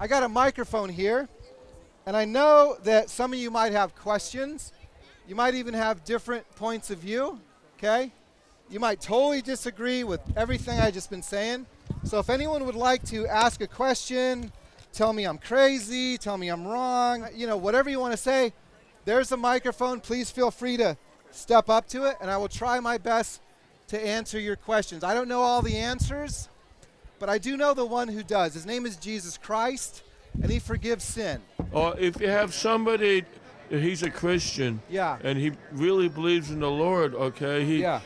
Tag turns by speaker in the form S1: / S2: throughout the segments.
S1: I got a microphone here, and I know that some of you might have questions. You might even have different points of view, okay? You might totally disagree with everything I just been saying. So if anyone would like to ask a question, tell me I'm crazy, tell me I'm wrong, whatever you want to say, there's a microphone. Please feel free to step up to it, and I will try my best to answer your questions. I don't know all the answers, but I do know the one who does. His name is Jesus Christ, and he forgives sin.
S2: Or if you have somebody, he's a Christian,
S1: Yeah.
S2: and he really believes in the Lord, okay?
S1: Yeah.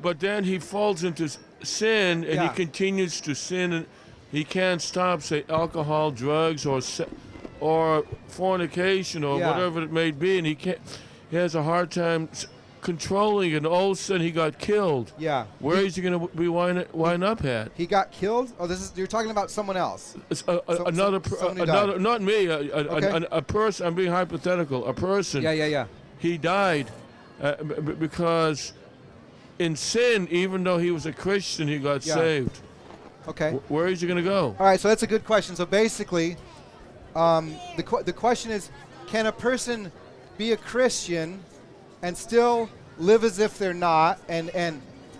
S2: But then he falls into sin, and
S1: Yeah.
S2: he continues to sin, and he can't stop, say, alcohol, drugs, or fornication, or
S1: Yeah.
S2: whatever it may be, and he has a hard time controlling it, and all of a sudden he got killed.
S1: Yeah.
S2: Where is he going to be wind up at?
S1: He got killed? Oh, you're talking about someone else. Someone who died.
S2: Not me,
S1: Okay.
S2: a person, I'm being hypothetical, a person.
S1: Yeah.
S2: He died because in sin, even though he was a Christian, he got saved.
S1: Okay.
S2: Where is he going to go?
S1: All right, so that's a good question. So basically, the question is, can a person be a Christian and still live as if they're not, and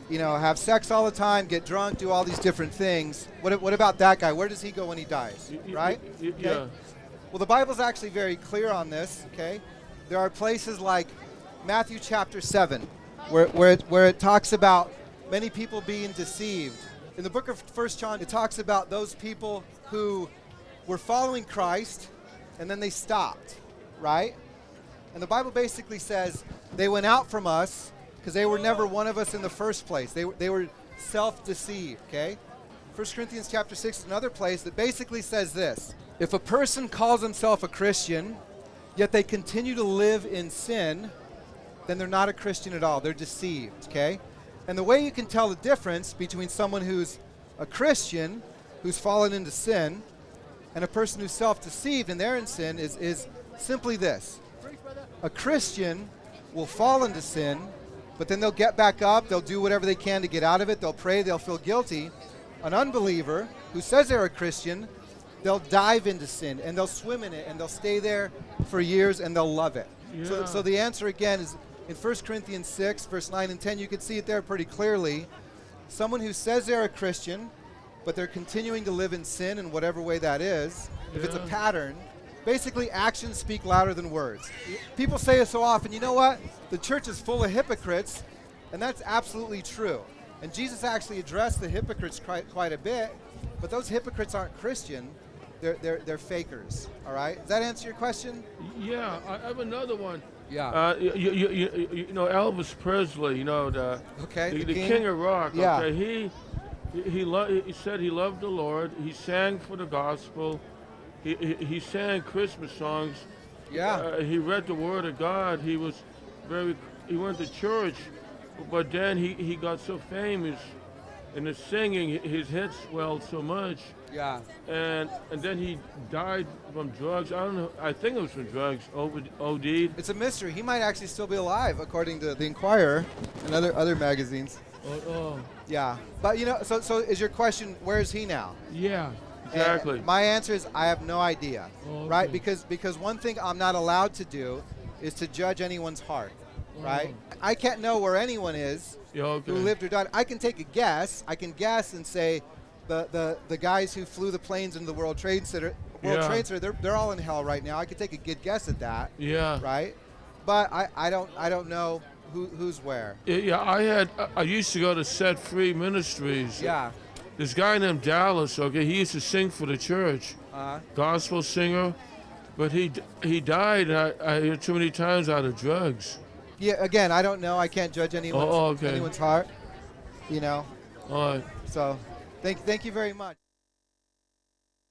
S1: have sex all the time, get drunk, do all these different things? What about that guy? Where does he go when he dies? Right?
S2: Yeah.
S1: Okay. Well, the Bible's actually very clear on this. Okay. There are places like Matthew chapter 7, where it talks about many people being deceived. In the book of 1 John, it talks about those people who were following Christ, and then they stopped, right? And the Bible basically says they went out from us because they were never one of us in the first place. They were self-deceived, okay? 1 Corinthians chapter 6 is another place that basically says this. If a person calls himself a Christian, yet they continue to live in sin, then they're not a Christian at all. They're deceived, okay? And the way you can tell the difference between someone who's a Christian, who's fallen into sin, and a person who's self-deceived and they're in sin is simply this. A Christian will fall into sin, but then they'll get back up, they'll do whatever they can to get out of it, they'll pray, they'll feel guilty. An unbeliever who says they're a Christian, they'll dive into sin, and they'll swim in it, and they'll stay there for years, and they'll love it.
S2: Yeah.
S1: So the answer, again, is in 1 Corinthians 6, verse 9 and 10, you can see it there pretty clearly. Someone who says they're a Christian, but they're continuing to live in sin in whatever way that is, if it's a pattern, basically actions speak louder than words. People say it so often, you know what? The church is full of hypocrites, and that's absolutely true. And Jesus actually addressed the hypocrites quite a bit, but those hypocrites aren't Christian. They're fakers, all right? Does that answer your question?
S2: Yeah, I have another one.
S1: Yeah.
S2: You know Elvis Presley, the king of rock.
S1: Yeah.
S2: Okay, he said he loved the Lord. He sang for the gospel. He sang Christmas songs.
S1: Yeah.
S2: He read the Word of God. He went to church, but then he got so famous in the singing, his head swelled so much.
S1: Yeah.
S2: And then he died from drugs. I don't know. I think it was from drugs. OD'd.
S1: It's a mystery. He might actually still be alive, according to the Inquirer and other magazines.
S2: Oh.
S1: Yeah. But so is your question, where is he now?
S2: Yeah. Exactly.
S1: And my answer is I have no idea, right?
S2: Okay.
S1: Because one thing I'm not allowed to do is to judge anyone's heart, right? I can't know where anyone is who lived or died. I can take a guess. I can guess and say the guys who flew the planes into the World Trade Center, they're all in hell right now. I could take a good guess at that.
S2: Yeah.
S1: Right? But I don't know who's where.
S2: Yeah. I used to go to Set Free Ministries.
S1: Yeah.
S2: This guy named Dallas, okay, he used to sing for the church, gospel singer, but he died, I heard too many times, out of drugs.
S1: Yeah, again, I don't know. I can't judge anyone's heart,
S2: All right.
S1: So, thank you very much.